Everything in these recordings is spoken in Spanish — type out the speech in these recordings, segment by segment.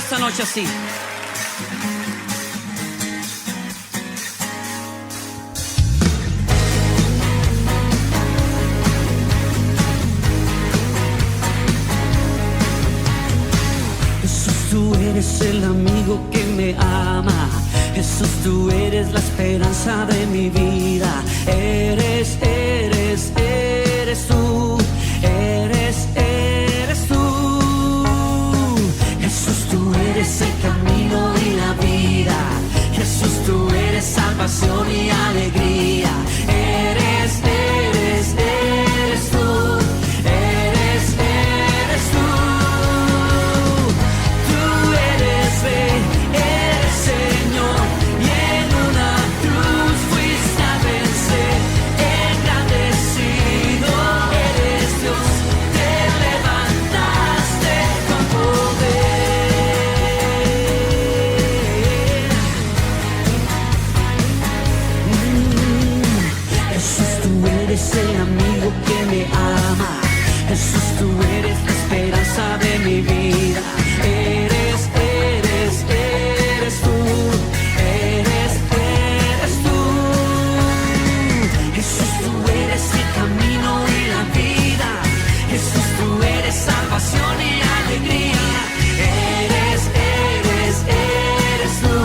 esta noche así. Jesús, tú eres el amigo que me ama. Jesús, tú eres la esperanza de mi vida. Eres tú. Eres tú. Jesús, tú eres el camino y la vida. Jesús, tú eres salvación y alegría. Eres tú. Eres tú. Tú eres Rey, eres Señor, y en una cruz fuiste a vencer. Engrandecido eres Dios, te levantaste con poder. Jesús, tú eres el amigo que me ama. Jesús, tú eres la esperanza de mi vida. Eres tú. Eres tú. Jesús, tú eres el camino y la vida. Jesús, tú eres salvación y alegría. Eres tú. Eres tú.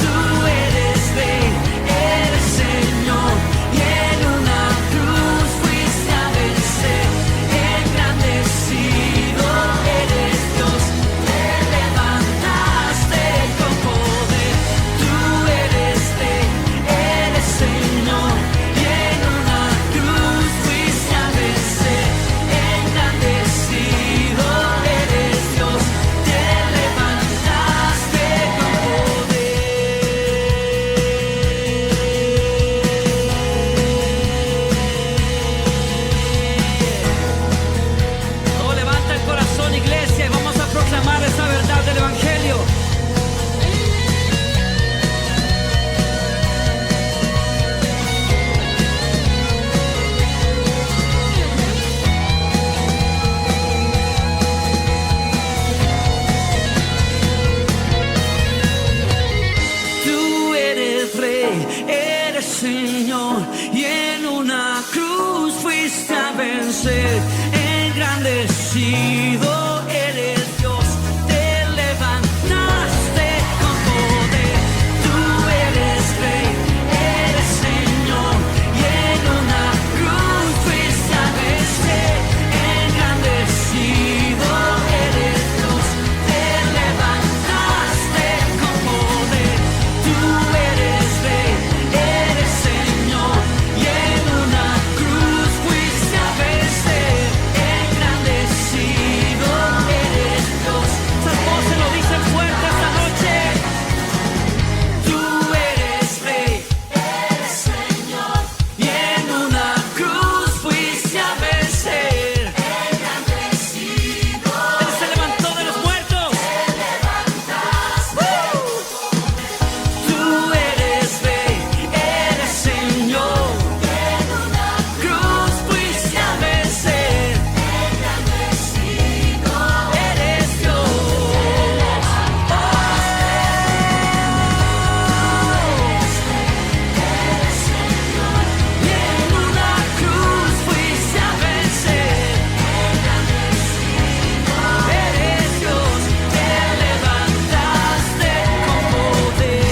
Tú eres Rey, eres Señor, y en una cruz fuiste a vencer. Engrandecido eres Dios, te levantaste con poder. Tú eres Rey, eres Señor, y en una cruz fuiste a vencer. Engrandecido eres Dios, te levantaste con poder. Todo levanta el corazón, iglesia, y vamos a proclamar esa verdad del Evangelio. Tú eres Rey, eres Señor, y en una cruz fuiste a vencer. Engrandecido eres Dios, te levantaste con poder. Tú eres Rey, eres Señor, y en una cruz fuiste a vencer. Engrandecido eres Dios, te levantaste con poder. Tú eres Rey, eres Señor, y en una cruz fuiste a vencer. Engrandecido eres Dios. Esas voces lo dicen fuerte esta noche. Tú eres Rey, eres Señor, y en una cruz fuiste a vencer. Engrandecido Él se levantó de los muertos. tú eres Rey, eres Señor, y en una cruz fuiste a vencer. Engrandecido eres Dios. Y en una cruz fuiste a vencer. Engrandecido eres Dios, te levantaste con poder.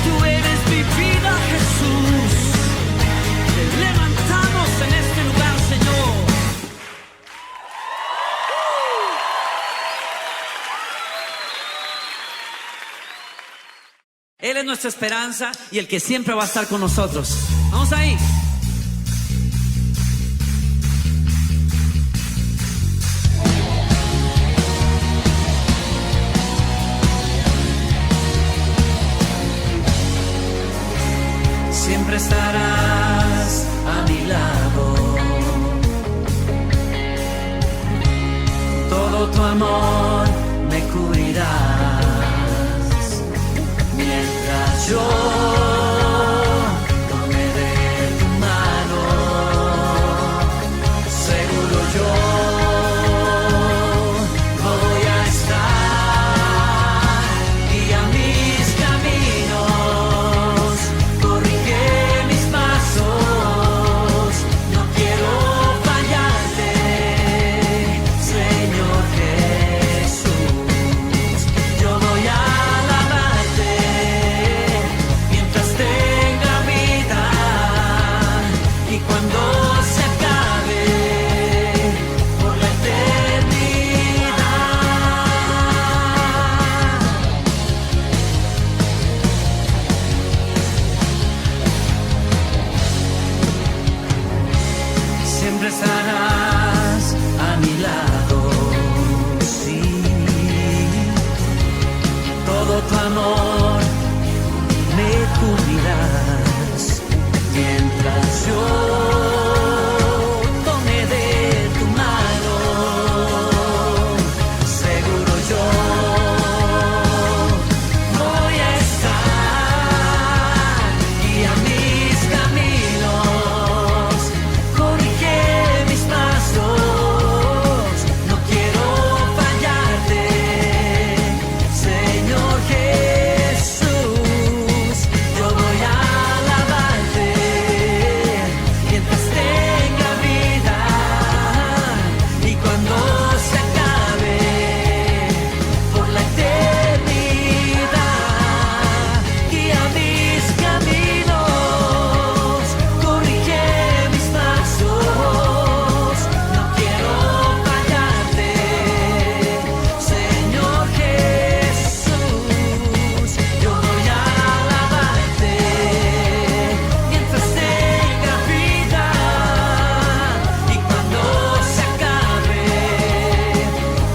Tú eres mi vida, Jesús. Te levantamos en este lugar, Señor. Él es nuestra esperanza y el que siempre va a estar con nosotros. Vamos ahí. Siempre estarás a mi lado. Todo tu amor me cubrirás mientras yo tomaré tu mano, seguro yo voy a estar, guía mis caminos, corrige mis pasos, no quiero fallarte, Señor Jesús. Yo voy a alabarte mientras tenga vida, y cuando se acabe por la eternidad. Siempre estarás a mi lado, sí. Todo tu amor me cubrirás mientras yo tome de tu mano, seguro yo voy a estar, guía mis caminos, corrige mis pasos, no quiero fallarte, Señor Jesús. Yo voy a alabarte mientras tenga vida, y cuando se acabe por la eternidad. Guía mis caminos, corrige mis pasos, no quiero fallarte, Señor Jesús. Yo voy a alabarte mientras tenga vida, y cuando se acabe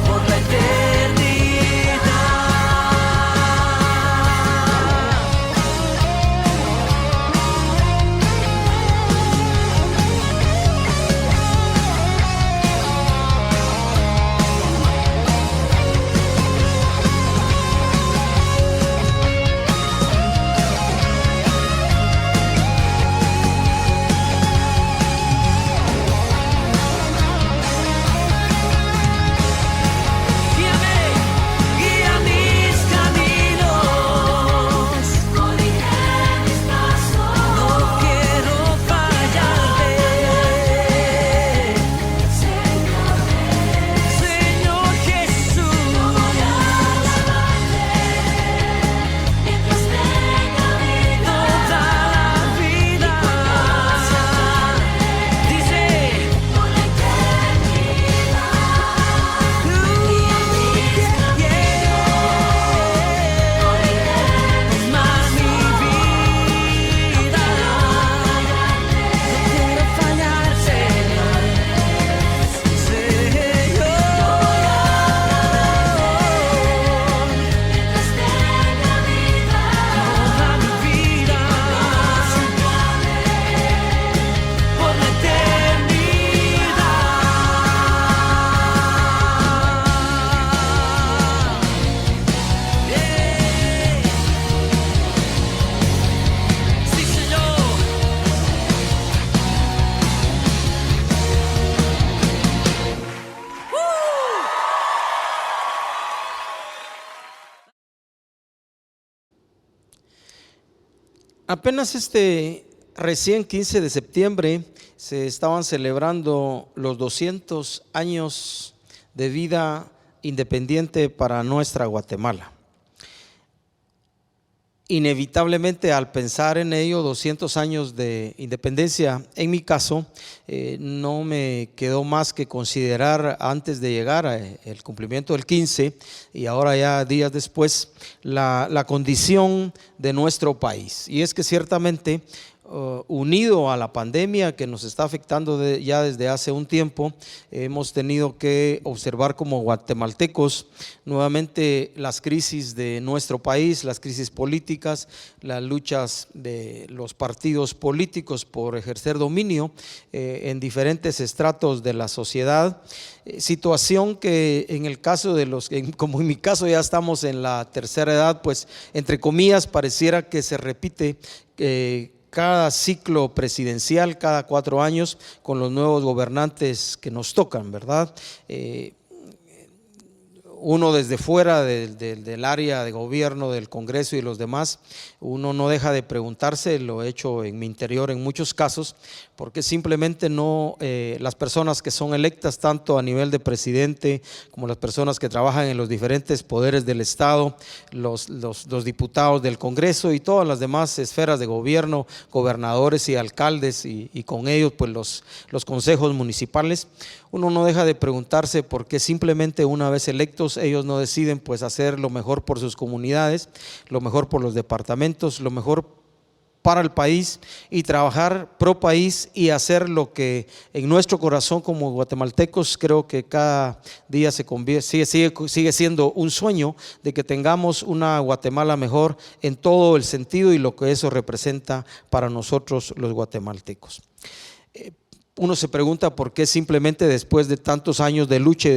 por la eternidad. Guía mis caminos, corrige mis pasos, no quiero fallarte, Señor Jesús. Yo voy a alabarte mientras tenga vida, toda la vida, dice por la eternidad. Más mi vida, no quiero fallarte, Señor. Mientras tenga vida, toda mi vida, por la eternidad. Sí, Señor. Apenas recién 15 de septiembre se estaban celebrando los 200 años de vida independiente para nuestra Guatemala. Inevitablemente, al pensar en ello, 200 años de independencia, en mi caso, no me quedó más que considerar, antes de llegar al cumplimiento del 15 y ahora ya días después, la condición de nuestro país. Y es que ciertamente unido a la pandemia que nos está afectando ya desde hace un tiempo, hemos tenido que observar como guatemaltecos nuevamente las crisis de nuestro país, las crisis políticas, las luchas de los partidos políticos por ejercer dominio en diferentes estratos de la sociedad. Situación que en el caso de como en mi caso ya estamos en la tercera edad, pues entre comillas pareciera que se repite cada ciclo presidencial, cada 4 años, con los nuevos gobernantes que nos tocan, ¿verdad? Uno desde fuera del área de gobierno, del Congreso y los demás, uno no deja de preguntarse, lo he hecho en mi interior en muchos casos, porque simplemente no, las personas que son electas tanto a nivel de presidente como las personas que trabajan en los diferentes poderes del Estado, los diputados del Congreso y todas las demás esferas de gobierno, gobernadores y alcaldes y con ellos pues los consejos municipales, uno no deja de preguntarse por qué simplemente una vez electos ellos no deciden pues hacer lo mejor por sus comunidades, lo mejor por los departamentos, lo mejor para el país y trabajar pro país y hacer lo que en nuestro corazón como guatemaltecos creo que cada día sigue siendo un sueño de que tengamos una Guatemala mejor en todo el sentido y lo que eso representa para nosotros los guatemaltecos. Uno se pregunta por qué simplemente después de tantos años de lucha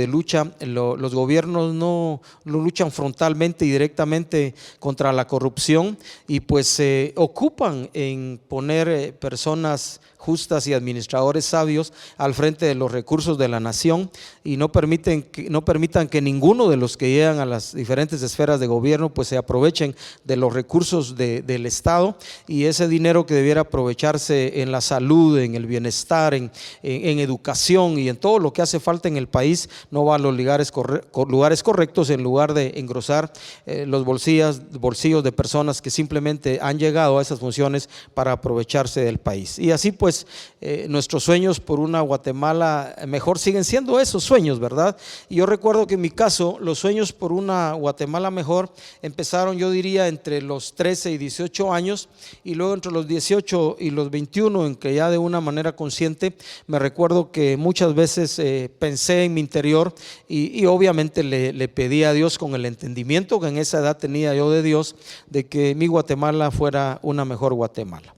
los gobiernos no luchan frontalmente y directamente contra la corrupción y pues se ocupan en poner personas justas y administradores sabios al frente de los recursos de la nación y no permitan que ninguno de los que llegan a las diferentes esferas de gobierno pues se aprovechen de los recursos del Estado y ese dinero que debiera aprovecharse en la salud, en el bienestar, en educación y en todo lo que hace falta en el país no va a los lugares correctos en lugar de engrosar los bolsillos de personas que simplemente han llegado a esas funciones para aprovecharse del país. Y así pues nuestros sueños por una Guatemala mejor siguen siendo esos sueños, ¿verdad? Y yo recuerdo que en mi caso los sueños por una Guatemala mejor empezaron, yo diría, entre los 13 y 18 años y luego entre los 18 y los 21 en que ya de una manera consciente me recuerdo que muchas veces pensé en mi interior y obviamente le pedí a Dios con el entendimiento que en esa edad tenía yo de Dios de que mi Guatemala fuera una mejor Guatemala.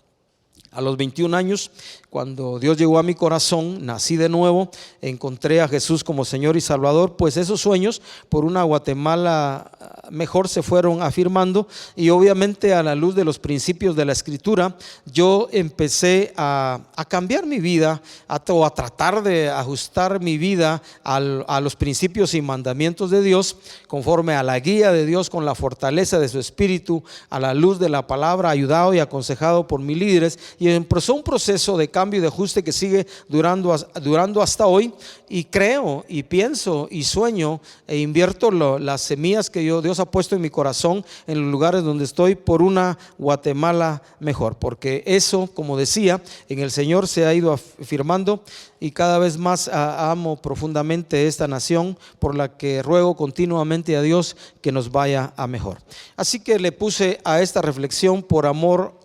A los 21 años, cuando Dios llegó a mi corazón, nací de nuevo, encontré a Jesús como Señor y Salvador, pues esos sueños por una Guatemala mejor se fueron afirmando y obviamente a la luz de los principios de la Escritura, yo empecé a cambiar mi vida, a tratar de ajustar mi vida a los principios y mandamientos de Dios, conforme a la guía de Dios con la fortaleza de su Espíritu, a la luz de la palabra, ayudado y aconsejado por mis líderes. Y empezó un proceso de cambio y de ajuste que sigue durando hasta hoy y creo y pienso y sueño e invierto las semillas que Dios ha puesto en mi corazón en los lugares donde estoy por una Guatemala mejor, porque eso, como decía, en el Señor se ha ido afirmando y cada vez más amo profundamente esta nación por la que ruego continuamente a Dios que nos vaya a mejor. Así que le puse a esta reflexión por amor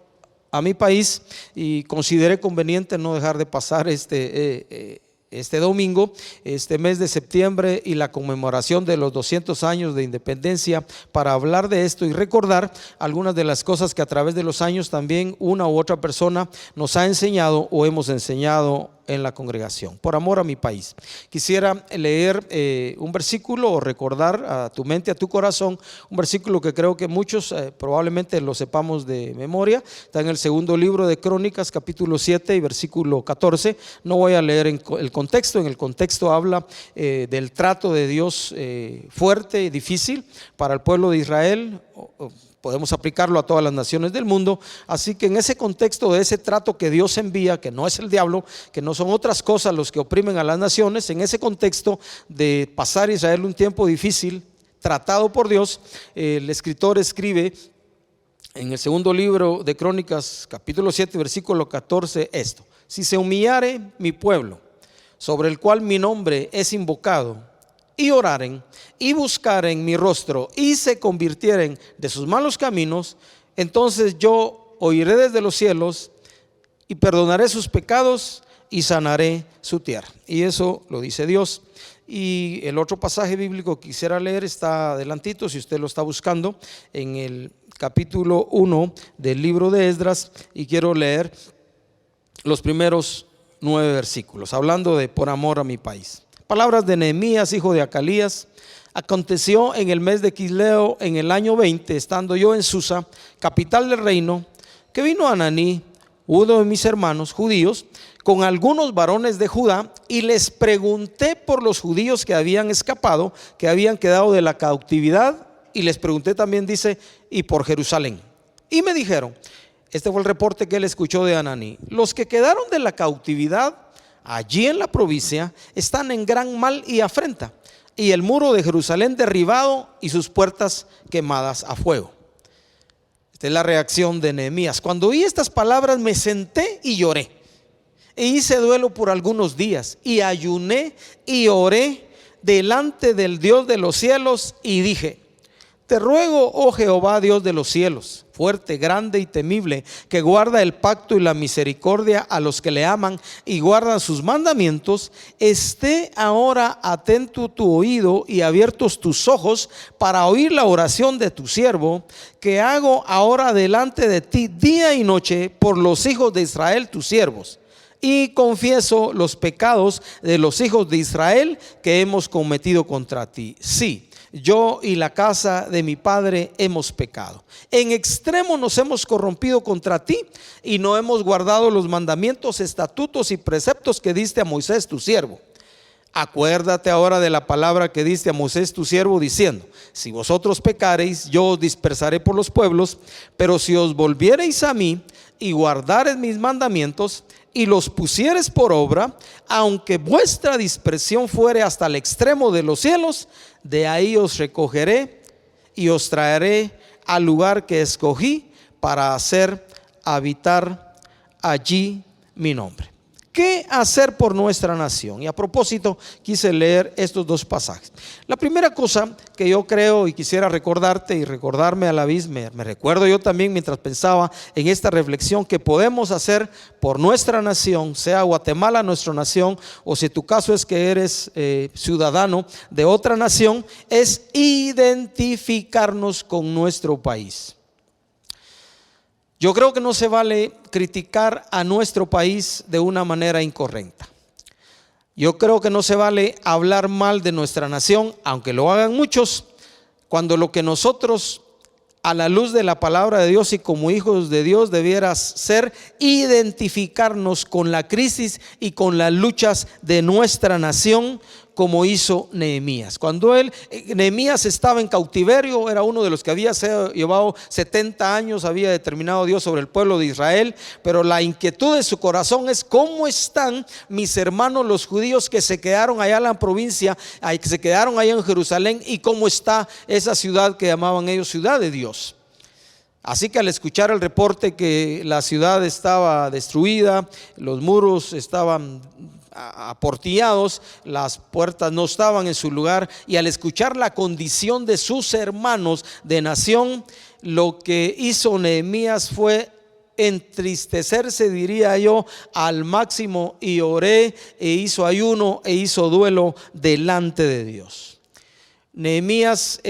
a mi país y consideré conveniente no dejar de pasar este domingo, este mes de septiembre y la conmemoración de los 200 años de independencia para hablar de esto y recordar algunas de las cosas que a través de los años también una u otra persona nos ha enseñado o hemos enseñado en la congregación, por amor a mi país. Quisiera leer un versículo o recordar a tu mente, a tu corazón, un versículo que creo que muchos probablemente lo sepamos de memoria. Está en el segundo libro de Crónicas, capítulo 7 y versículo 14. No voy a leer en el contexto. En el contexto habla del trato de Dios fuerte y difícil para el pueblo de Israel. Podemos aplicarlo a todas las naciones del mundo, así que en ese contexto de ese trato que Dios envía, que no es el diablo, que no son otras cosas los que oprimen a las naciones, en ese contexto de pasar Israel un tiempo difícil, tratado por Dios, el escritor escribe en el segundo libro de Crónicas, capítulo 7, versículo 14, esto: si se humillare mi pueblo, sobre el cual mi nombre es invocado, y oraren y buscaren mi rostro y se convirtieren de sus malos caminos, entonces yo oiré desde los cielos y perdonaré sus pecados y sanaré su tierra. Y eso lo dice Dios. Y el otro pasaje bíblico que quisiera leer está adelantito, si usted lo está buscando, en el capítulo 1 del libro de Esdras, y quiero leer los primeros 9 versículos, hablando de por amor a mi país. Palabras de Nehemías, hijo de Acalías. Aconteció en el mes de Quisleo, en el año 20, estando yo en Susa, capital del reino, que vino Ananí, uno de mis hermanos judíos, con algunos varones de Judá, y les pregunté por los judíos que habían escapado, que habían quedado de la cautividad, y les pregunté también, dice, y por Jerusalén. Y me dijeron, este fue el reporte que él escuchó de Ananí: los que quedaron de la cautividad allí en la provincia están en gran mal y afrenta, y el muro de Jerusalén derribado y sus puertas quemadas a fuego. Esta es la reacción de Nehemías. Cuando oí estas palabras me senté y lloré, e hice duelo por algunos días, y ayuné y oré delante del Dios de los cielos, y dije: te ruego, oh Jehová, Dios de los cielos, fuerte, grande y temible, que guarda el pacto y la misericordia a los que le aman y guardan sus mandamientos, esté ahora atento tu oído y abiertos tus ojos para oír la oración de tu siervo, que hago ahora delante de ti día y noche por los hijos de Israel, tus siervos. Y confieso los pecados de los hijos de Israel que hemos cometido contra ti. Sí, yo y la casa de mi padre hemos pecado. En extremo nos hemos corrompido contra ti, y no hemos guardado los mandamientos, estatutos y preceptos que diste a Moisés tu siervo. Acuérdate ahora de la palabra que diste a Moisés tu siervo, diciendo: si vosotros pecareis, yo os dispersaré por los pueblos, pero si os volviereis a mí y guardareis mis mandamientos y los pusieres por obra, aunque vuestra dispersión fuere hasta el extremo de los cielos, de ahí os recogeré y os traeré al lugar que escogí para hacer habitar allí mi nombre. ¿Qué hacer por nuestra nación? Y a propósito quise leer estos dos pasajes. La primera cosa que yo creo y quisiera recordarte y recordarme a la vez, me recuerdo yo también mientras pensaba en esta reflexión, que podemos hacer por nuestra nación, sea Guatemala nuestra nación, o si tu caso es que eres ciudadano de otra nación, es identificarnos con nuestro país. Yo creo que no se vale criticar a nuestro país de una manera incorrecta. Yo creo que no se vale hablar mal de nuestra nación, aunque lo hagan muchos, cuando lo que nosotros, a la luz de la palabra de Dios y como hijos de Dios, debiera ser identificarnos con la crisis y con las luchas de nuestra nación, como hizo Nehemías. Cuando Nehemías estaba en cautiverio, era uno de los que había llevado 70 años, había determinado Dios sobre el pueblo de Israel, pero la inquietud de su corazón es: ¿cómo están mis hermanos los judíos que se quedaron allá en la provincia, que se quedaron allá en Jerusalén, y cómo está esa ciudad que llamaban ellos ciudad de Dios? Así que al escuchar el reporte que la ciudad estaba destruida, los muros estaban aportillados, las puertas no estaban en su lugar, y al escuchar la condición de sus hermanos de nación, lo que hizo Nehemías fue entristecerse, diría yo, al máximo, y oré e hizo ayuno e hizo duelo delante de Dios. Nehemías,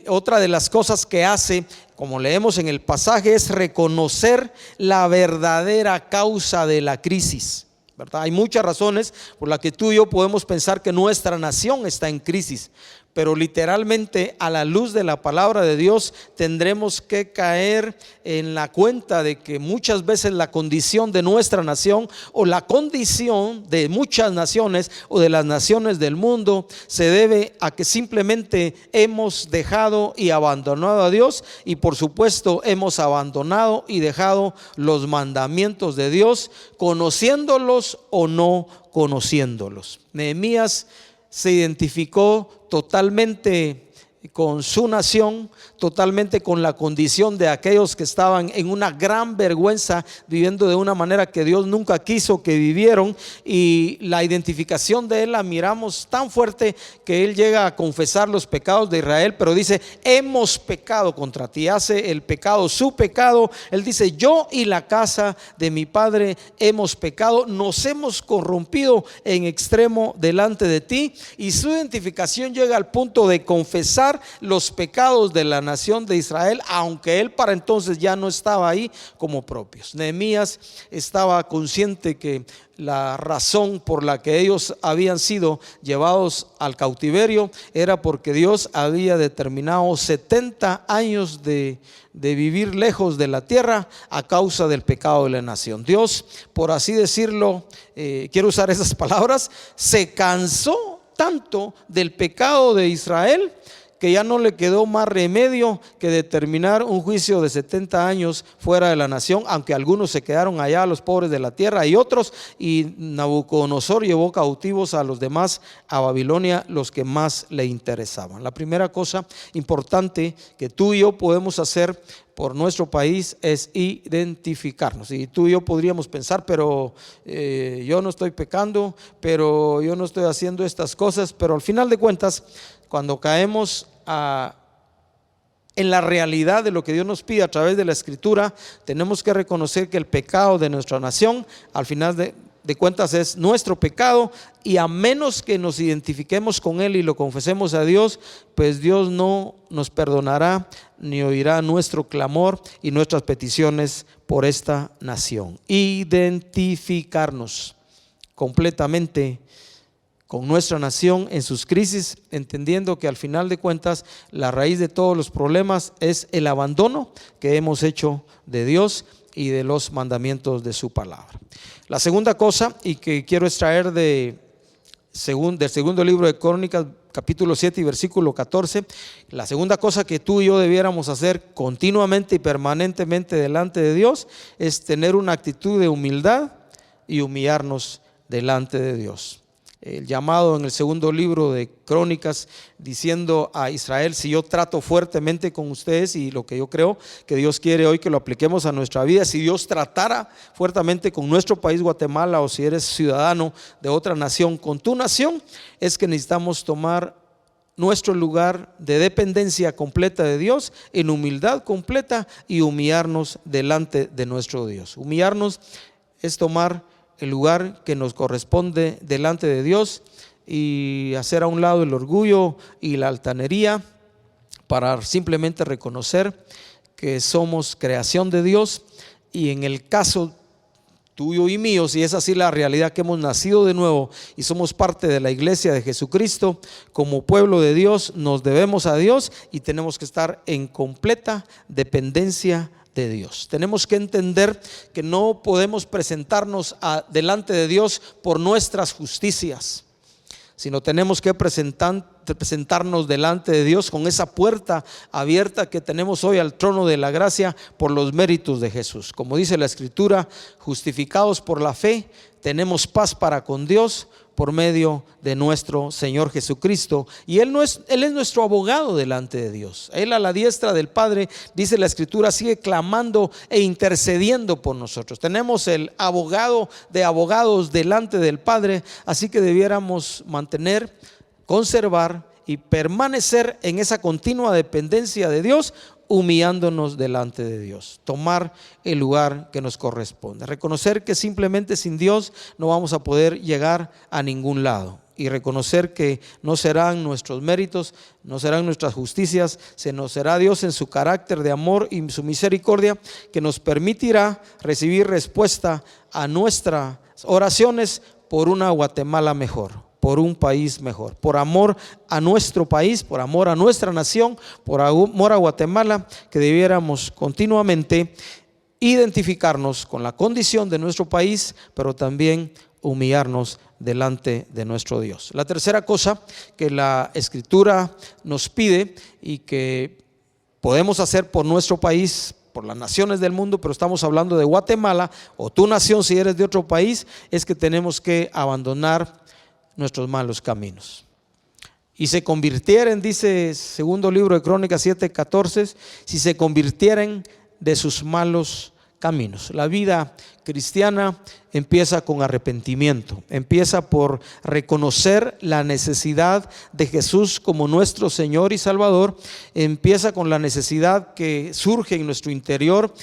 otra de las cosas que hace, como leemos en el pasaje, es reconocer la verdadera causa de la crisis, ¿verdad? Hay muchas razones por las que tú y yo podemos pensar que nuestra nación está en crisis, pero literalmente, a la luz de la palabra de Dios, tendremos que caer en la cuenta de que muchas veces la condición de nuestra nación, o la condición de muchas naciones o de las naciones del mundo, se debe a que simplemente hemos dejado y abandonado a Dios, y por supuesto hemos abandonado y dejado los mandamientos de Dios, conociéndolos o no conociéndolos. Nehemías se identificó totalmente con su nación, totalmente con la condición de aquellos que estaban en una gran vergüenza, viviendo de una manera que Dios nunca quiso que vivieron, y la identificación de él la miramos tan fuerte que él llega a confesar los pecados de Israel, pero dice: hemos pecado contra ti. Hace el pecado su pecado. Él dice: yo y la casa de mi padre hemos pecado, nos hemos corrompido en extremo delante de ti. Y su identificación llega al punto de confesar los pecados de la nación de Israel, aunque él para entonces ya no estaba ahí como propios. Nehemías estaba consciente que la razón por la que ellos habían sido llevados al cautiverio era porque Dios había determinado 70 años de vivir lejos de la tierra a causa del pecado de la nación. Dios, por así decirlo, quiero usar esas palabras, se cansó tanto del pecado de Israel que ya no le quedó más remedio que determinar un juicio de 70 años fuera de la nación, aunque algunos se quedaron allá, los pobres de la tierra, y otros, y Nabucodonosor llevó cautivos a los demás a Babilonia, los que más le interesaban. La primera cosa importante que tú y yo podemos hacer por nuestro país es identificarnos. Y tú y yo podríamos pensar: pero yo no estoy pecando, pero yo no estoy haciendo estas cosas. Pero al final de cuentas, cuando caemos en la realidad de lo que Dios nos pide a través de la Escritura, tenemos que reconocer que el pecado de nuestra nación, al final de cuentas, es nuestro pecado, y a menos que nos identifiquemos con él y lo confesemos a Dios, pues Dios no nos perdonará ni oirá nuestro clamor y nuestras peticiones por esta nación. Identificarnos completamente con nuestra nación en sus crisis, entendiendo que al final de cuentas la raíz de todos los problemas es el abandono que hemos hecho de Dios y de los mandamientos de su palabra. La segunda cosa, y que quiero extraer del segundo libro de Crónicas, capítulo 7 y versículo 14, la segunda cosa que tú y yo debiéramos hacer continuamente y permanentemente delante de Dios es tener una actitud de humildad y humillarnos delante de Dios. El llamado en el segundo libro de Crónicas, diciendo a Israel: si yo trato fuertemente con ustedes, y lo que yo creo que Dios quiere hoy que lo apliquemos a nuestra vida, si Dios tratara fuertemente con nuestro país Guatemala, o si eres ciudadano de otra nación con tu nación, es que necesitamos tomar nuestro lugar de dependencia completa de Dios, en humildad completa, y humillarnos delante de nuestro Dios. Humillarnos es tomar el lugar que nos corresponde delante de Dios y hacer a un lado el orgullo y la altanería, para simplemente reconocer que somos creación de Dios. Y en el caso tuyo y mío, si es así la realidad, que hemos nacido de nuevo y somos parte de la iglesia de Jesucristo, como pueblo de Dios nos debemos a Dios y tenemos que estar en completa dependencia de Dios. Tenemos que entender que no podemos presentarnos delante de Dios por nuestras justicias, sino tenemos que presentarnos delante de Dios con esa puerta abierta que tenemos hoy al trono de la gracia por los méritos de Jesús. Como dice la Escritura: justificados por la fe, tenemos paz para con Dios por medio de nuestro Señor Jesucristo. Y Él es nuestro abogado delante de Dios. Él, a la diestra del Padre, dice la Escritura, sigue clamando e intercediendo por nosotros. Tenemos el abogado de abogados delante del Padre, así que debiéramos mantener, conservar y permanecer en esa continua dependencia de Dios, humillándonos delante de Dios, tomar el lugar que nos corresponde, reconocer que simplemente sin Dios no vamos a poder llegar a ningún lado, y reconocer que no serán nuestros méritos, no serán nuestras justicias, sino será Dios en su carácter de amor y su misericordia que nos permitirá recibir respuesta a nuestras oraciones por una Guatemala mejor, por un país mejor, por amor a nuestro país, por amor a nuestra nación, por amor a Guatemala, que debiéramos continuamente identificarnos con la condición de nuestro país, pero también humillarnos delante de nuestro Dios. La tercera cosa que la Escritura nos pide y que podemos hacer por nuestro país, por las naciones del mundo, pero estamos hablando de Guatemala o tu nación si eres de otro país, es que tenemos que abandonar nuestros malos caminos. y se convirtieren, dice segundo libro de Crónicas 7:14, si se convirtieren de sus malos caminos. La vida cristiana empieza con arrepentimiento, empieza por reconocer la necesidad de Jesús como nuestro Señor y Salvador, empieza con la necesidad que surge en nuestro interior,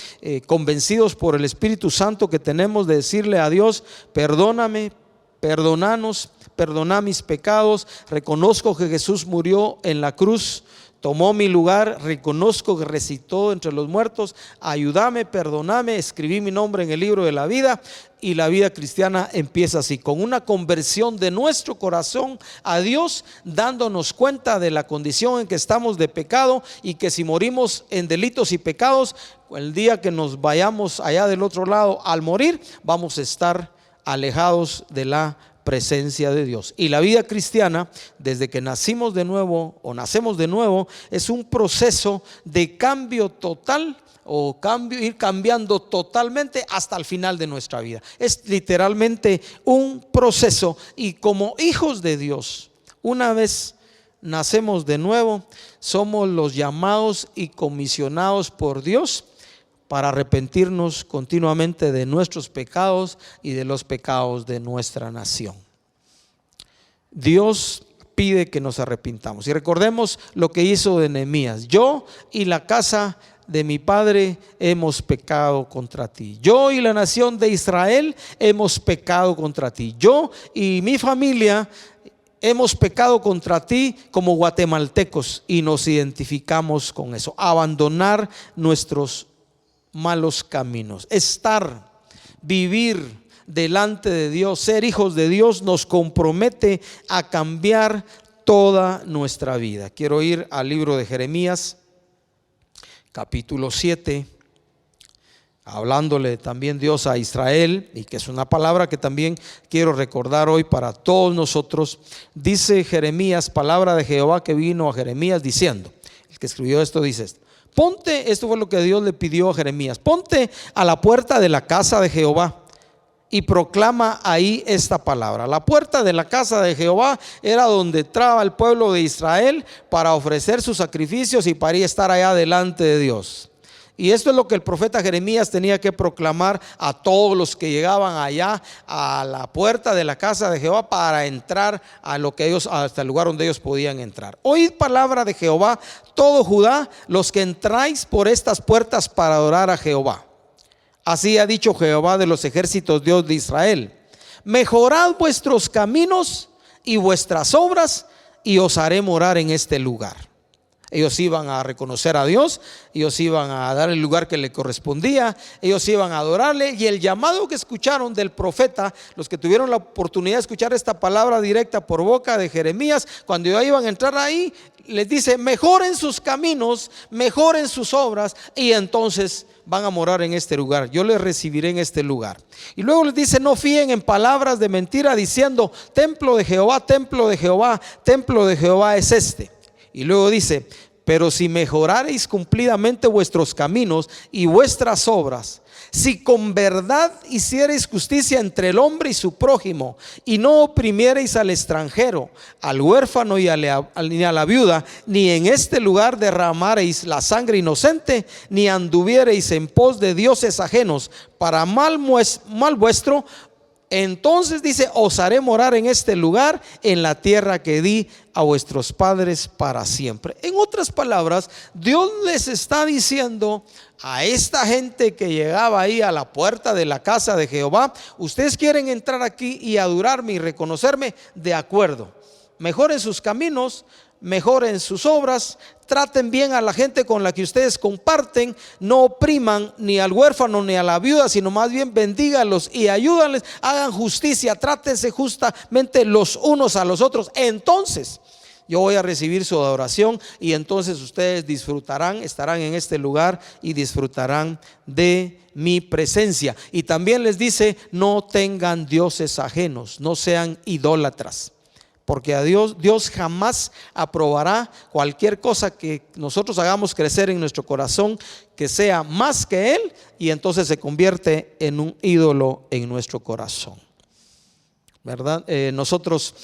convencidos por el Espíritu Santo que tenemos de decirle a Dios: perdóname, perdónanos, perdona mis pecados, reconozco que Jesús murió en la cruz, tomó mi lugar, reconozco que resucitó entre los muertos, ayúdame, perdóname, escribí mi nombre en el libro de la vida. Y la vida cristiana empieza así, con una conversión de nuestro corazón a Dios, dándonos cuenta de la condición en que estamos de pecado, y que si morimos en delitos y pecados, el día que nos vayamos allá del otro lado, al morir, vamos a estar alejados de la presencia de Dios. Y la vida cristiana, desde que nacimos de nuevo o nacemos de nuevo, es un proceso de cambio total, o ir cambiando totalmente hasta el final de nuestra vida. Es literalmente un proceso, y como hijos de Dios, una vez nacemos de nuevo, somos los llamados y comisionados por Dios para arrepentirnos continuamente de nuestros pecados y de los pecados de nuestra nación. Dios pide que nos arrepintamos, y recordemos lo que hizo de Nehemías: yo y la casa de mi padre hemos pecado contra ti, yo y la nación de Israel hemos pecado contra ti, yo y mi familia hemos pecado contra ti como guatemaltecos, y nos identificamos con eso. Abandonar nuestros malos caminos, vivir delante de Dios, ser hijos de Dios, nos compromete a cambiar toda nuestra vida. Quiero ir al libro de Jeremías, capítulo 7, hablándole también Dios a Israel, y que es una palabra que también quiero recordar hoy para todos nosotros. Dice Jeremías, palabra de Jehová que vino a Jeremías diciendo, el que escribió esto dice esto: ponte, esto fue lo que Dios le pidió a Jeremías, ponte a la puerta de la casa de Jehová y proclama ahí esta palabra. La puerta de la casa de Jehová era donde entraba el pueblo de Israel para ofrecer sus sacrificios y para estar allá delante de Dios. Y esto es lo que el profeta Jeremías tenía que proclamar a todos los que llegaban allá a la puerta de la casa de Jehová para entrar a lo que ellos, hasta el lugar donde ellos podían entrar. Oíd palabra de Jehová, todo Judá, los que entráis por estas puertas para adorar a Jehová. Así ha dicho Jehová de los ejércitos, Dios de Israel: mejorad vuestros caminos y vuestras obras, y os haré morar en este lugar. Ellos iban a reconocer a Dios, ellos iban a dar el lugar que le correspondía, ellos iban a adorarle. Y el llamado que escucharon del profeta, los que tuvieron la oportunidad de escuchar esta palabra directa por boca de Jeremías, cuando ya iban a entrar ahí, les dice: mejoren sus caminos, mejoren sus obras, y entonces van a morar en este lugar, yo les recibiré en este lugar. Y luego les dice: no fíen en palabras de mentira diciendo: templo de Jehová, templo de Jehová, templo de Jehová es este. Y luego dice: pero si mejorareis cumplidamente vuestros caminos y vuestras obras, si con verdad hiciereis justicia entre el hombre y su prójimo, y no oprimiereis al extranjero, al huérfano ni a la viuda, ni en este lugar derramareis la sangre inocente, ni anduviereis en pos de dioses ajenos para mal vuestro, entonces dice: os haré morar en este lugar, en la tierra que di a vuestros padres para siempre. En otras palabras, Dios les está diciendo a esta gente que llegaba ahí a la puerta de la casa de Jehová: ustedes quieren entrar aquí y adorarme y reconocerme, de acuerdo, mejoren sus caminos, mejoren sus obras, traten bien a la gente con la que ustedes comparten, no opriman ni al huérfano ni a la viuda, sino más bien bendígalos y ayúdanles, hagan justicia, trátense justamente los unos a los otros. Entonces yo voy a recibir su adoración, y entonces ustedes disfrutarán, estarán en este lugar y disfrutarán de mi presencia. Y también les dice: no tengan dioses ajenos, no sean idólatras. Porque a Dios jamás aprobará cualquier cosa que nosotros hagamos crecer en nuestro corazón que sea más que Él, y entonces se convierte en un ídolo en nuestro corazón, ¿verdad? Nosotros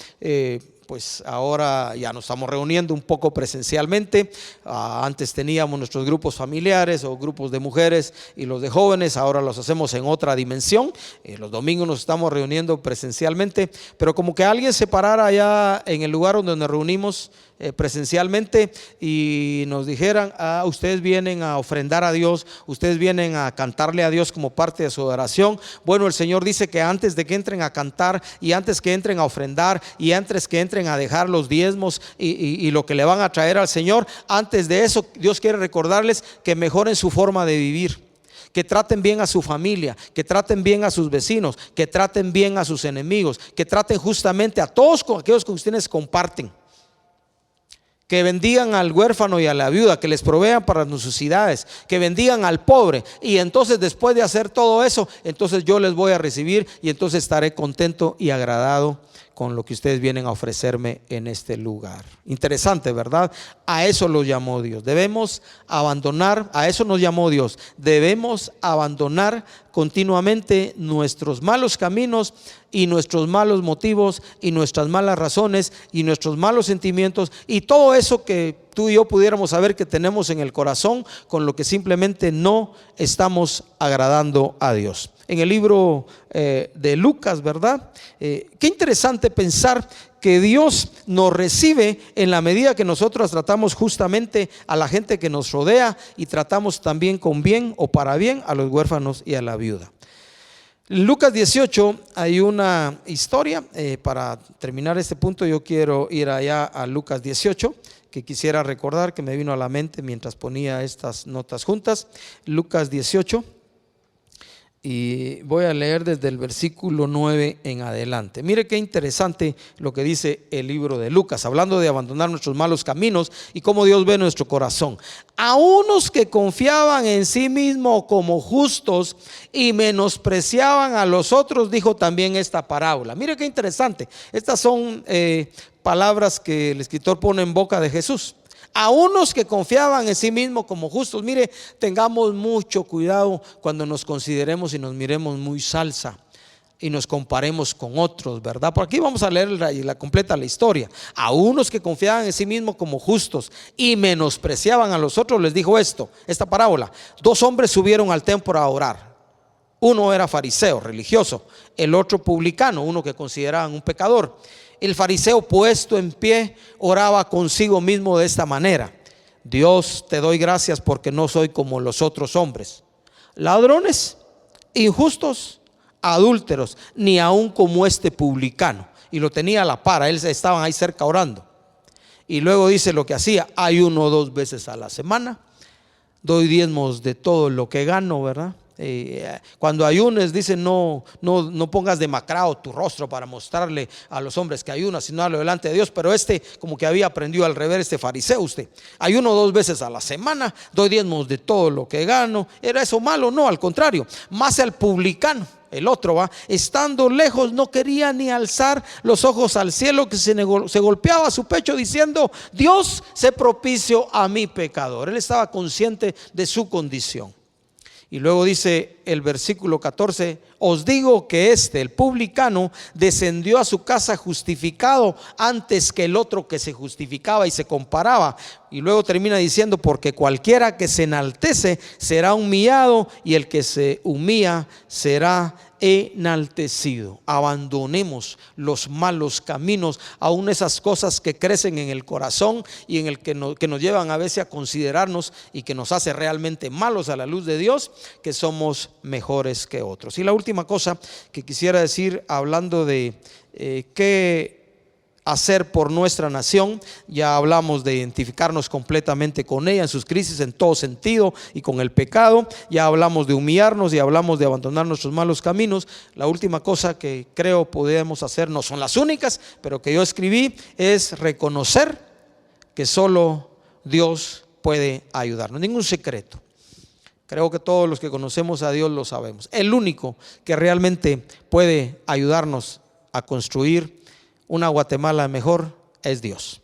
pues ahora ya nos estamos reuniendo un poco presencialmente. Antes teníamos nuestros grupos familiares o grupos de mujeres y los de jóvenes, ahora los hacemos en otra dimensión. Los domingos nos estamos reuniendo presencialmente, pero como que alguien se parara allá en el lugar donde nos reunimos presencialmente y nos dijeran: ustedes vienen a ofrendar a Dios, ustedes vienen a cantarle a Dios como parte de su adoración. Bueno, el Señor dice que antes de que entren a cantar y antes que entren a ofrendar y antes que entren a dejar los diezmos y lo que le van a traer al Señor, antes de eso Dios quiere recordarles que mejoren su forma de vivir, que traten bien a su familia, que traten bien a sus vecinos, que traten bien a sus enemigos, que traten justamente a todos aquellos con ustedes comparten, que bendigan al huérfano y a la viuda, que les provean para las necesidades, que bendigan al pobre. Y entonces, después de hacer todo eso, entonces yo les voy a recibir y entonces estaré contento y agradado con lo que ustedes vienen a ofrecerme en este lugar. Interesante, ¿verdad? A eso lo llamó Dios. Debemos abandonar, a eso nos llamó Dios. Debemos abandonar continuamente nuestros malos caminos y nuestros malos motivos y nuestras malas razones y nuestros malos sentimientos y todo eso que tú y yo pudiéramos saber que tenemos en el corazón, con lo que simplemente no estamos agradando a Dios. En el libro de Lucas, ¿verdad? Qué interesante pensar que Dios nos recibe en la medida que nosotros tratamos justamente a la gente que nos rodea y tratamos también con bien o para bien a los huérfanos y a la viuda. En Lucas 18 hay una historia. Para terminar este punto, yo quiero ir allá a Lucas 18, que quisiera recordar, que me vino a la mente mientras ponía estas notas juntas. Lucas 18. Y voy a leer desde el versículo 9 en adelante. Mire qué interesante lo que dice el libro de Lucas, hablando de abandonar nuestros malos caminos y cómo Dios ve nuestro corazón. A unos que confiaban en sí mismos como justos y menospreciaban a los otros, dijo también esta parábola. Mire qué interesante. Estas son palabras que el escritor pone en boca de Jesús. A unos que confiaban en sí mismos como justos. Mire, tengamos mucho cuidado cuando nos consideremos y nos miremos muy salsa y nos comparemos con otros, ¿verdad? Por aquí vamos a leer la completa la historia. A unos que confiaban en sí mismos como justos y menospreciaban a los otros, les dijo esta parábola. 2 hombres subieron al templo a orar. Uno era fariseo, religioso, el otro publicano, uno que consideraban un pecador. El fariseo, puesto en pie, oraba consigo mismo de esta manera: Dios, te doy gracias porque no soy como los otros hombres, ladrones, injustos, adúlteros, ni aún como este publicano. Y lo tenía a la par, él estaban ahí cerca orando. Y luego dice lo que hacía: ayuno 2 veces a la semana, doy diezmos de todo lo que gano, ¿verdad? Cuando ayunes, dice, no pongas demacrado tu rostro para mostrarle a los hombres que ayunas, sino hazlo delante de Dios. Pero como que había aprendido al revés, este fariseo. Ayuno 2 veces a la semana, doy diezmos de todo lo que gano. ¿Era eso malo? No, al contrario. Más al publicano, el otro, estando lejos, no quería ni alzar los ojos al cielo, que se golpeaba su pecho diciendo: Dios, sé propicio a mi pecador. Él estaba consciente de su condición. Y luego dice el versículo 14: os digo que el publicano, descendió a su casa justificado antes que el otro, que se justificaba y se comparaba. Y luego termina diciendo: porque cualquiera que se enaltece será humillado, y el que se humilla será enaltecido. Abandonemos los malos caminos, aún esas cosas que crecen en el corazón y en el que nos llevan a veces a considerarnos y que nos hace realmente malos a la luz de Dios, que somos mejores que otros. Y la última cosa que quisiera decir, hablando de qué hacer por nuestra nación, ya hablamos de identificarnos completamente con ella en sus crisis en todo sentido y con el pecado. Ya hablamos de humillarnos y hablamos de abandonar nuestros malos caminos. La última cosa que creo podemos hacer, no son las únicas, pero que yo escribí, es reconocer que solo Dios puede ayudarnos. Ningún secreto. Creo que todos los que conocemos a Dios lo sabemos. El único que realmente puede ayudarnos a construir una Guatemala mejor es Dios.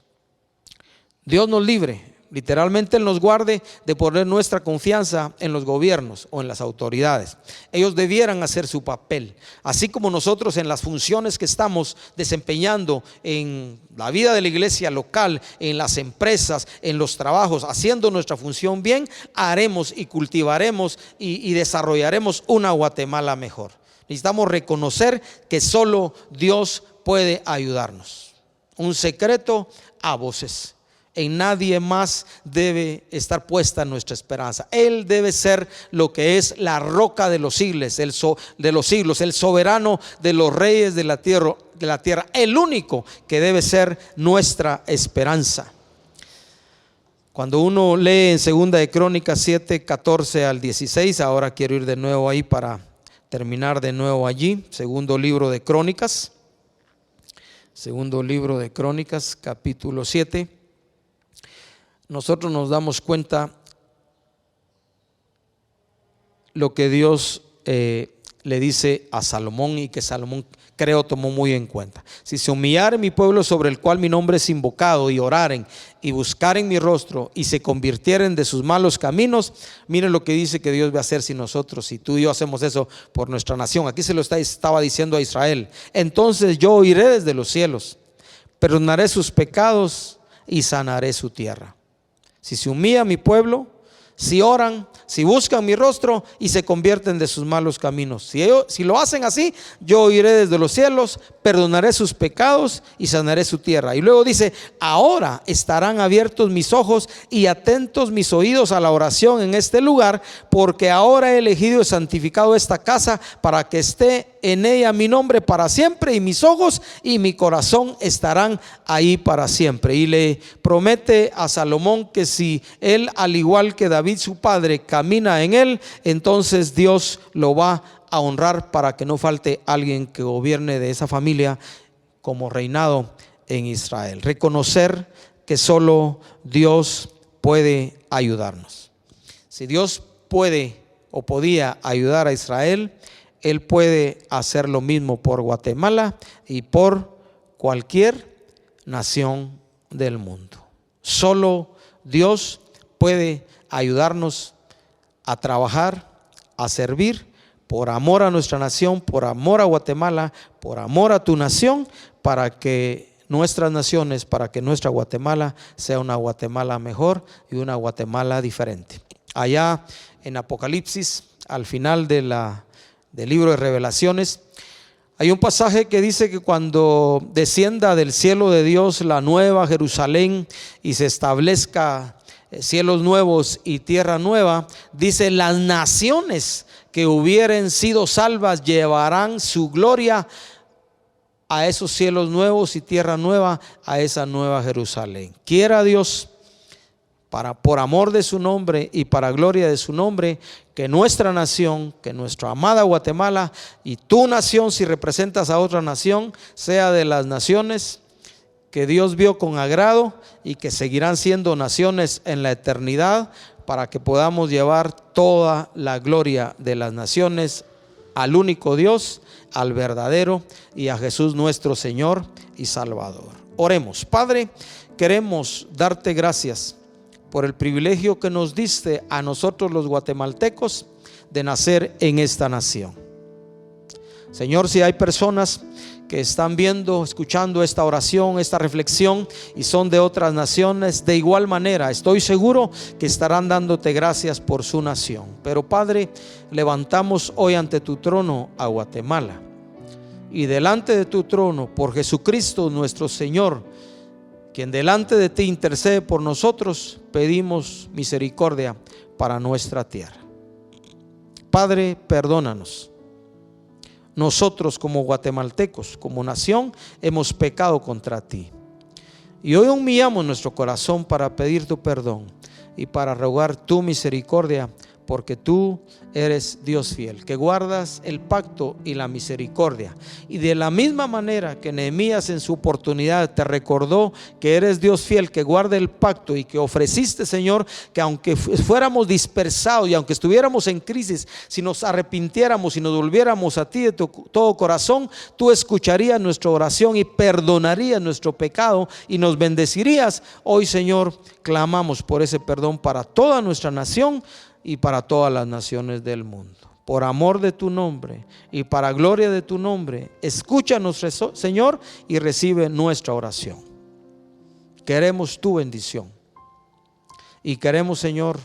Dios nos libre literalmente Él nos guarde de poner nuestra confianza en los gobiernos o en las autoridades. Ellos debieran hacer su papel, así como nosotros en las funciones que estamos desempeñando en la vida de la iglesia local, en las empresas, en los trabajos, haciendo nuestra función bien, haremos y cultivaremos y desarrollaremos una Guatemala mejor. Necesitamos reconocer que solo Dios puede ayudarnos. Un secreto a voces: en nadie más debe estar puesta nuestra esperanza. Él debe ser lo que es la roca de los siglos, el soberano de los reyes de la tierra, el único que debe ser nuestra esperanza. Cuando uno lee en 2 de Crónicas 7, 14 al 16, ahora quiero ir de nuevo ahí para terminar de nuevo allí. Segundo libro de Crónicas, capítulo 7. Nosotros nos damos cuenta lo que Dios le dice a Salomón, y que Salomón, creo, tomó muy en cuenta. Si se humillare mi pueblo, sobre el cual mi nombre es invocado, y oraren y buscaren mi rostro y se convirtieren de sus malos caminos. Miren lo que dice que Dios va a hacer si nosotros, si tú y yo hacemos eso por nuestra nación. Aquí se lo estaba diciendo a Israel: entonces yo oiré desde los cielos, perdonaré sus pecados y sanaré su tierra. Si se humilla mi pueblo, si oran, si buscan mi rostro y se convierten de sus malos caminos, si lo hacen así, yo oiré desde los cielos, perdonaré sus pecados y sanaré su tierra. Y luego dice: ahora estarán abiertos mis ojos y atentos mis oídos a la oración en este lugar, porque ahora he elegido y santificado esta casa para que esté en ella mi nombre para siempre, y mis ojos y mi corazón estarán ahí para siempre. Y le promete a Salomón que si él, al igual que David su padre, camina en él, entonces Dios lo va a honrar, para que no falte alguien que gobierne de esa familia como reinado en Israel. Reconocer que solo Dios puede ayudarnos. Si Dios puede o podía ayudar a Israel, Él puede hacer lo mismo por Guatemala y por cualquier nación del mundo. Solo Dios puede ayudarnos a trabajar, a servir por amor a nuestra nación, por amor a Guatemala, por amor a tu nación, para que nuestras naciones, para que nuestra Guatemala sea una Guatemala mejor y una Guatemala diferente. Allá en Apocalipsis, al final del libro de Revelaciones, hay un pasaje que dice que cuando descienda del cielo de Dios la nueva Jerusalén y se establezca cielos nuevos y tierra nueva, dice: las naciones que hubieren sido salvas llevarán su gloria a esos cielos nuevos y tierra nueva, a esa nueva Jerusalén. Quiera Dios, por amor de su nombre y para gloria de su nombre, que nuestra nación, que nuestra amada Guatemala, y tu nación, si representas a otra nación, sea de las naciones que Dios vio con agrado y que seguirán siendo naciones en la eternidad, para que podamos llevar toda la gloria de las naciones al único Dios, al verdadero, y a Jesús nuestro Señor y Salvador. Oremos. Padre, queremos darte gracias por el privilegio que nos diste a nosotros los guatemaltecos de nacer en esta nación. Señor, si hay personas que están viendo, escuchando esta oración, esta reflexión, y son de otras naciones, de igual manera estoy seguro que estarán dándote gracias por su nación. Pero Padre, levantamos hoy ante tu trono a Guatemala, y delante de tu trono, por Jesucristo nuestro Señor, quien delante de ti intercede por nosotros, pedimos misericordia para nuestra tierra. Padre, perdónanos. Nosotros como guatemaltecos, como nación, hemos pecado contra ti, y hoy humillamos nuestro corazón para pedir tu perdón y para rogar tu misericordia porque tú eres Dios fiel, que guardas el pacto y la misericordia. Y de la misma manera que Nehemías en su oportunidad te recordó que eres Dios fiel, que guarda el pacto, y que ofreciste, Señor, que aunque fuéramos dispersados y aunque estuviéramos en crisis, si nos arrepintiéramos y nos volviéramos a ti de todo corazón, tú escucharías nuestra oración y perdonarías nuestro pecado y nos bendecirías. Hoy, Señor, clamamos por ese perdón para toda nuestra nación y para todas las naciones del mundo. Por amor de tu nombre y para gloria de tu nombre, escúchanos, Señor, y recibe nuestra oración. Queremos tu bendición y queremos, Señor,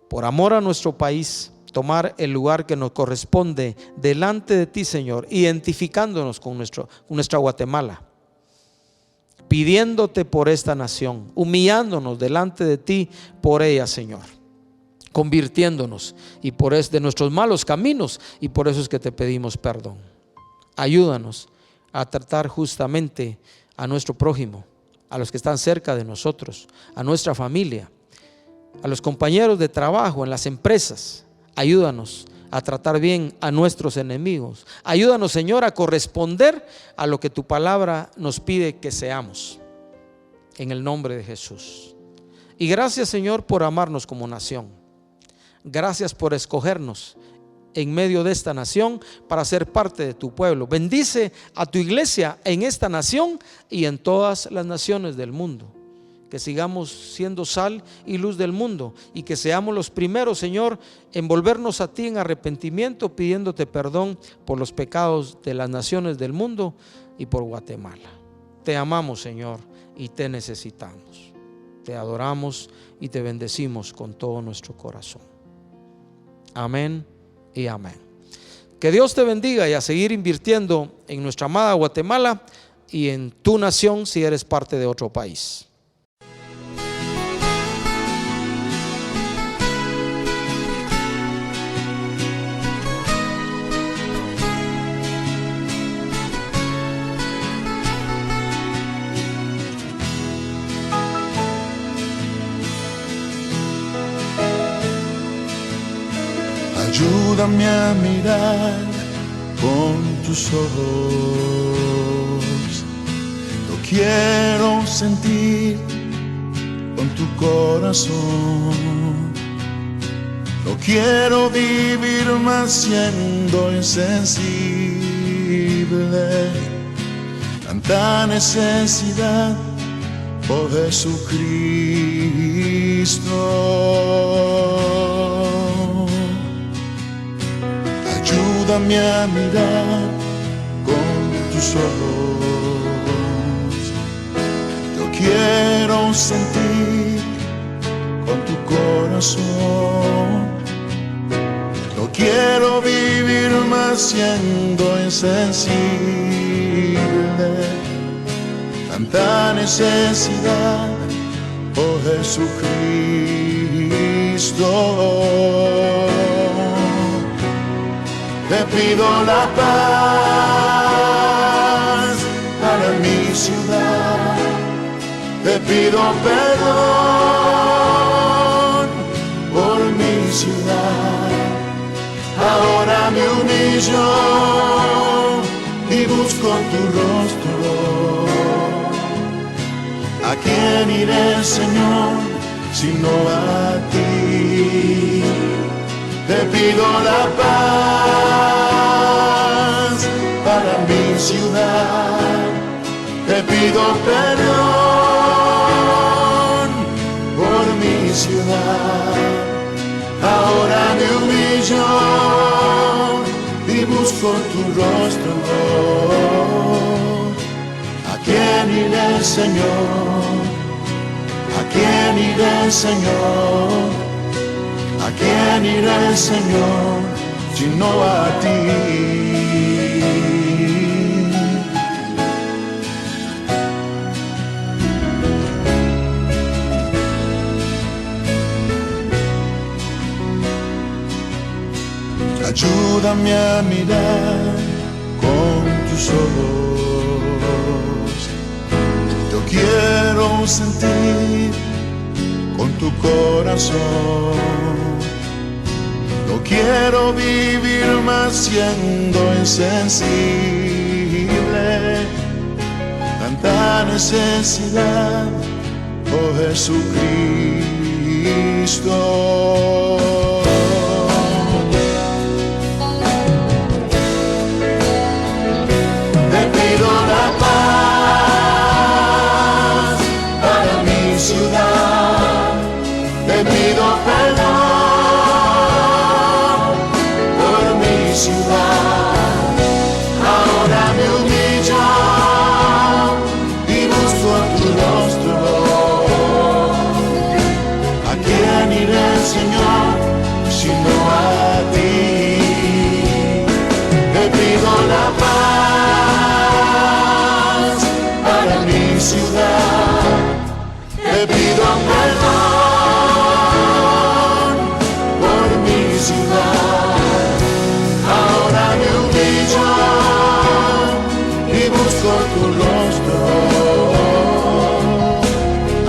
por amor a nuestro país, tomar el lugar que nos corresponde delante de ti, Señor, identificándonos con nuestra Guatemala, pidiéndote por esta nación, humillándonos delante de ti por ella, Señor, convirtiéndonos y de nuestros malos caminos, y por eso es que te pedimos perdón. Ayúdanos a tratar justamente a nuestro prójimo, a los que están cerca de nosotros, a nuestra familia, a los compañeros de trabajo en las empresas. Ayúdanos a tratar bien a nuestros enemigos. Ayúdanos, Señor, a corresponder a lo que tu palabra nos pide que seamos, en el nombre de Jesús. Y gracias, Señor, por amarnos como nación. Gracias por escogernos en medio de esta nación para ser parte de tu pueblo. Bendice a tu iglesia en esta nación y en todas las naciones del mundo. Que sigamos siendo sal y luz del mundo, y que seamos los primeros, Señor, en volvernos a ti en arrepentimiento, pidiéndote perdón por los pecados de las naciones del mundo y por Guatemala. Te amamos, Señor, y te necesitamos. Te adoramos y te bendecimos con todo nuestro corazón. Amén y amén. Que Dios te bendiga, y a seguir invirtiendo en nuestra amada Guatemala y en tu nación si eres parte de otro país. Ayúdame a mirar con tus ojos, lo quiero sentir con tu corazón, lo quiero vivir más siendo insensible, tanta necesidad, oh Jesucristo. Ayúdame a mirar con tus ojos, yo quiero sentir con tu corazón, yo quiero vivir más siendo insensible, tanta necesidad, oh Jesucristo. Te pido la paz para mi ciudad, te pido perdón por mi ciudad. Ahora me humillo y busco tu rostro. ¿A quién iré, Señor, sino a ti? Te pido la paz para mi ciudad, te pido perdón por mi ciudad. Ahora me humillo y busco tu rostro. ¿A quién iré, Señor? ¿A quién iré, Señor? ¿A quién iré, Señor, sino a ti? Ayúdame a mirar con tus ojos, yo quiero sentir con tu corazón, No quiero vivir más siendo insensible. Tanta necesidad, oh Jesucristo. Te pido la paz para mi ciudad. Te pido perdón por mi ciudad. Ahora me humillo y busco tu rostro. ¿A quién iré, Señor, si no a ti? Te pido la paz para mi ciudad. Te pido perdón por mi ciudad. Ahora me humillo y busco tu rostro.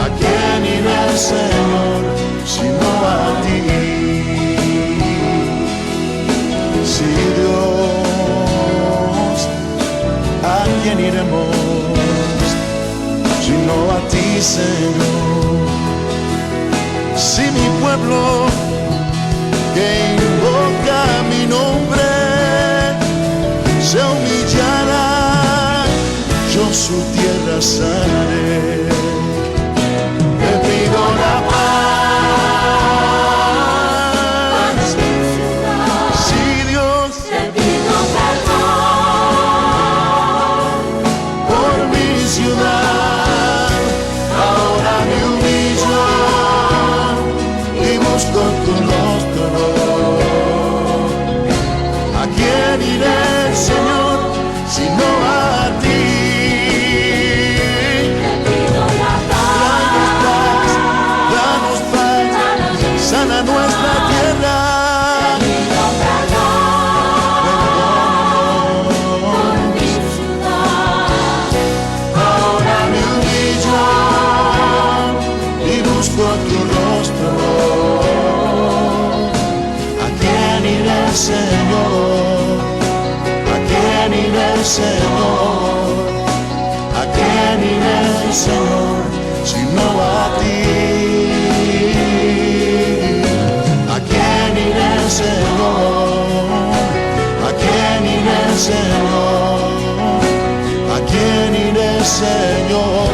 ¿A quién iré, Señor, si no a ti? Sí, Dios, ¿a quién iremos si no a ti, Señor? Si mi pueblo que invoca mi nombre se humillara, yo su tierra sanaré. Te pido la paz, sí, Dios, Te pido perdón por mi ciudad. Ahora me humillo y busco tu rostro. ¿A quién iré, Señor, si no a ti? Te pido la paz, Danos paz, sana nuestra tierra. te pido perdón por mi ciudad. Ahora me humillo y busco tu rostro. ¿A quién iré, Señor? ¿A quién iré, Señor? ¿A quién iré, Señor, si no a ti? ¿A quién iré, Señor? ¿A quién iré, Señor? ¿A quién iré, Señor,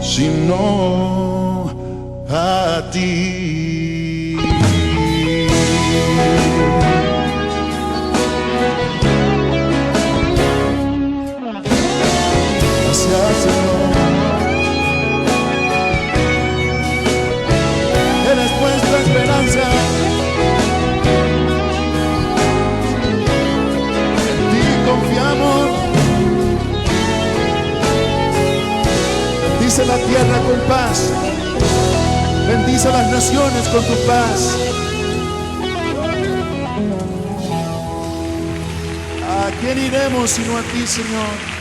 si no a ti? Gracias, Señor. Eres nuestra esperanza. En ti confiamos. Bendice la tierra con paz. Bendice las naciones con tu paz. ¿A quién iremos sino a ti, Señor?